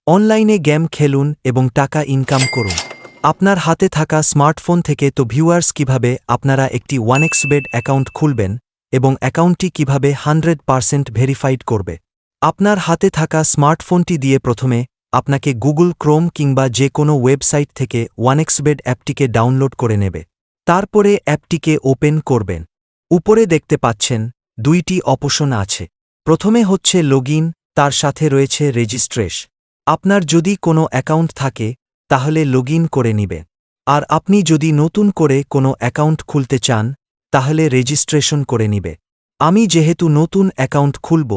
অনলাইনে গেম খেলুন এবং টাকা ইনকাম করুন আপনার হাতে থাকা স্মার্টফোন থেকে। তো ভিউয়ার্স, কিভাবে আপনারা একটি 1xBet অ্যাকাউন্ট খুলবেন এবং অ্যাকাউন্টটি কিভাবে 100% ভেরিফাইড করবে। আপনার হাতে থাকা স্মার্টফোনটি দিয়ে প্রথমে আপনাকে গুগল ক্রোম কিংবা যে কোনো ওয়েবসাইট থেকে 1xBet অ্যাপটিকে ডাউনলোড করে নেবে। তারপরে অ্যাপটিকে ওপেন করবেন। উপরে দেখতে পাচ্ছেন দুইটি অপশন আছে। প্রথমে হচ্ছে লগইন, তার সাথে রয়েছে রেজিস্ট্রেশন। আপনার যদি কোনো অ্যাকাউন্ট থাকে তাহলে লগইন করে নিবে, আর আপনি যদি নতুন করে কোনো অ্যাকাউন্ট খুলতে চান তাহলে রেজিস্ট্রেশন করে নিবে। আমি যেহেতু নতুন অ্যাকাউন্ট খুলব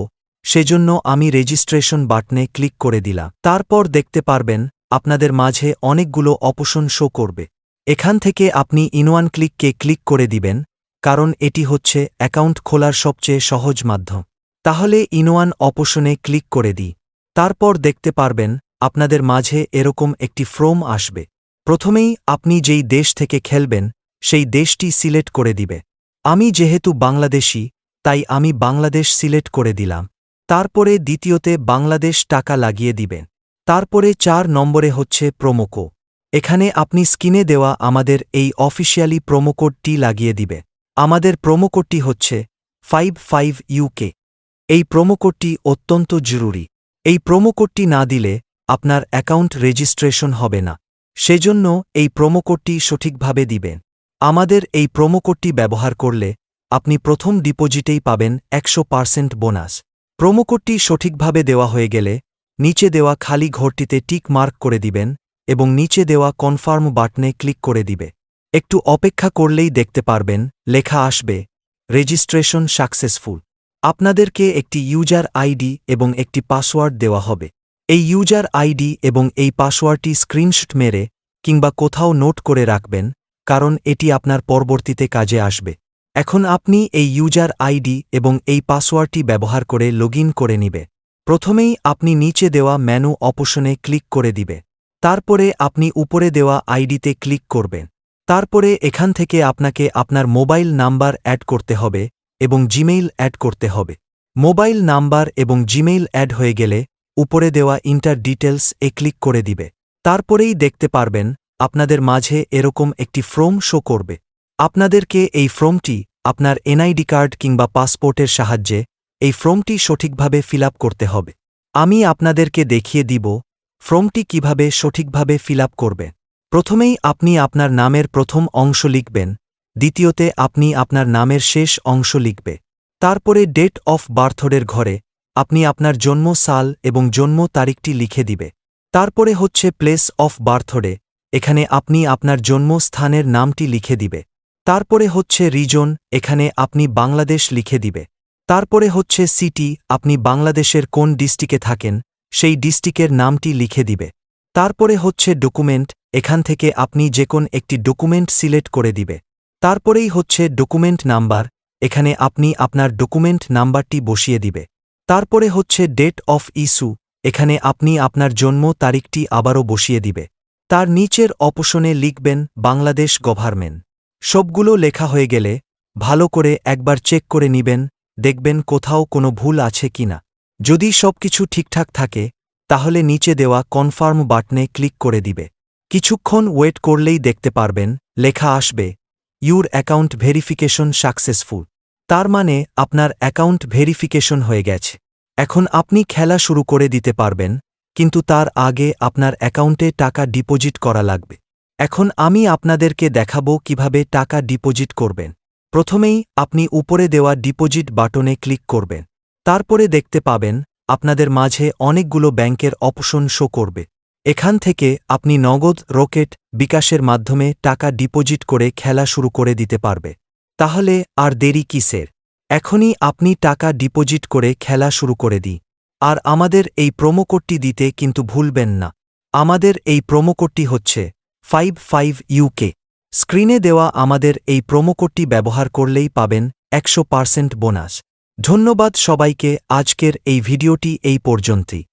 সেজন্য আমি রেজিস্ট্রেশন বাটনে ক্লিক করে দিলাম। তারপর দেখতে পারবেন আপনাদের মাঝে অনেকগুলো অপশন শো করবে। এখান থেকে আপনি ইনওয়ান ক্লিককে ক্লিক করে দিবেন, কারণ এটি হচ্ছে অ্যাকাউন্ট খোলার সবচেয়ে সহজ মাধ্যম। তাহলে ইনওয়ান অপশনে ক্লিক করে দিই। তারপর দেখতে পারবেন আপনাদের মাঝে এরকম একটি ফর্ম আসবে। প্রথমেই আপনি যেই দেশ থেকে খেলবেন সেই দেশটি সিলেক্ট করে দিবে। আমি যেহেতু বাংলাদেশি তাই আমি বাংলাদেশ সিলেক্ট করে দিলাম। তারপরে দ্বিতীয়তে বাংলাদেশ টাকা লাগিয়ে দিবেন। তারপরে 4 নম্বরে হচ্ছে প্রোমোকোড। এখানে আপনি স্ক্রিনে দেওয়া আমাদের এই অফিসিয়ালি প্রোমোকোডটি লাগিয়ে দিবে। আমাদের প্রোমোকোডটি হচ্ছে 55UK। এই প্রোমোকোডটি অত্যন্ত জরুরি। এই প্রোমোকোডটি না দিলে আপনার অ্যাকাউন্ট রেজিস্ট্রেশন হবে না, সেজন্য এই প্রোমোকোডটি সঠিকভাবে দিবেন। আমাদের এই প্রোমোকোডটি ব্যবহার করলে আপনি প্রথম ডিপোজিটেই পাবেন 100% বোনাস। প্রোমোকোডটি সঠিকভাবে দেওয়া হয়ে গেলে নিচে দেওয়া খালি ঘরটিতে টিক মার্ক করে দিবেন এবং নিচে দেওয়া কনফার্ম বাটনে ক্লিক করে দিবে। একটু অপেক্ষা করলেই দেখতে পারবেন লেখা আসবে রেজিস্ট্রেশন সাকসেসফুল। আপনাদেরকে একটি ইউজার আইডি এবং একটি পাসওয়ার্ড দেওয়া হবে। এই ইউজার আইডি এবং এই পাসওয়ার্ডটি স্ক্রিনশট মেরে কিংবা কোথাও নোট করে রাখবেন, কারণ এটি আপনার পরবর্তীতে কাজে আসবে। এখন আপনি এই ইউজার আইডি এবং এই পাসওয়ার্ডটি ব্যবহার করে লগইন করে নিবে। প্রথমেই আপনি নিচে দেওয়া মেনু অপশনে ক্লিক করে দিবে। তারপরে আপনি উপরে দেওয়া আইডিতে ক্লিক করবেন। তারপরে এখান থেকে আপনাকে আপনার মোবাইল নাম্বার অ্যাড করতে হবে এবং জিমেইল অ্যাড করতে হবে। মোবাইল নাম্বার এবং জিমেইল অ্যাড হয়ে গেলে উপরে দেওয়া ইন্টার ডিটেলস এ ক্লিক করে দিবে। তারপরেই দেখতে পারবেন আপনাদের মাঝে এরকম একটি ফর্ম শো করবে। আপনাদেরকে এই ফর্মটি আপনার এনআইডি কার্ড কিংবা পাসপোর্টের সাহায্যে এই ফর্মটি সঠিকভাবে ফিল আপ করতে হবে। আমি আপনাদেরকে দেখিয়ে দিব ফর্মটি কিভাবে সঠিকভাবে ফিল আপ করবে। প্রথমেই আপনি আপনার নামের প্রথম অংশ লিখবেন, দ্বিতীয়তে আপনি আপনার নামের শেষ অংশ লিখবে। তারপরে ডেট অফ বার্থডের ঘরে আপনি আপনার জন্ম সাল এবং জন্ম তারিখটি লিখে দিবে। তারপরে হচ্ছে প্লেস অফ বার্থডে, এখানে আপনি আপনার জন্মস্থানের নামটি লিখে দিবে। তারপরে হচ্ছে রিজন, এখানে আপনি বাংলাদেশ লিখে দিবে। তারপরে হচ্ছে সিটি, আপনি বাংলাদেশের কোন ডিস্ট্রিক্টে থাকেন সেই ডিস্ট্রিক্টের নামটি লিখে দিবে। তারপরে হচ্ছে ডকুমেন্ট, এখান থেকে আপনি যে কোন একটি ডকুমেন্ট সিলেক্ট করে দিবে। তারপরেই হচ্ছে ডকুমেন্ট নাম্বার, এখানে আপনি আপনার ডকুমেন্ট নাম্বারটি বসিয়ে দিবে। তারপরে হচ্ছে ডেট অফ ইস্যু, এখানে আপনি আপনার জন্ম তারিখটি আবারও বসিয়ে দিবে। তার নিচের অপশনে লিখবেন বাংলাদেশ গভর্নমেন্ট। সবগুলো লেখা হয়ে গেলে ভালো করে একবার চেক করে নিবেন, দেখবেন কোথাও কোনো ভুল আছে কিনা। যদি সবকিছু ঠিকঠাক থাকে তাহলে নিচে দেওয়া কনফার্ম বাটনে ক্লিক করে দিবে। কিছুক্ষণ ওয়েট করলেই দেখতে পারবেন লেখা আসবে ইউর অ্যাকাউন্ট ভেরিফিকেশন সাকসেসফুল। তার মানে আপনার অ্যাকাউন্ট ভেরিফিকেশন হয়ে গেছে। এখন আপনি খেলা শুরু করে দিতে পারবেন, কিন্তু তার আগে আপনার অ্যাকাউন্টে টাকা ডিপোজিট করা লাগবে। এখন আমি আপনাদেরকে দেখাবো কিভাবে টাকা ডিপোজিট করবেন। প্রথমেই আপনি উপরে দেওয়া ডিপোজিট বাটনে ক্লিক করবেন। তারপরে দেখতে পাবেন আপনাদের মাঝে অনেকগুলো ব্যাংকের অপশন শো করবে। এখান থেকে আপনি নগদ, রকেট, বিকাশের মাধ্যমে টাকা ডিপোজিট করে খেলা শুরু করে দিতে পারবে। তাহলে আর দেরি কিসের? এখনই আপনি টাকা ডিপোজিট করে খেলা শুরু করে দিই। আর আমাদের এই প্রোমোকোডটি দিতে কিন্তু ভুলবেন না। আমাদের এই প্রোমোকোডটি হচ্ছে 55UK। স্ক্রিনে দেওয়া আমাদের এই প্রোমোকোডটি ব্যবহার করলেই পাবেন 100% বোনাস। ধন্যবাদ সবাইকে। আজকের এই ভিডিওটি এই পর্যন্তই।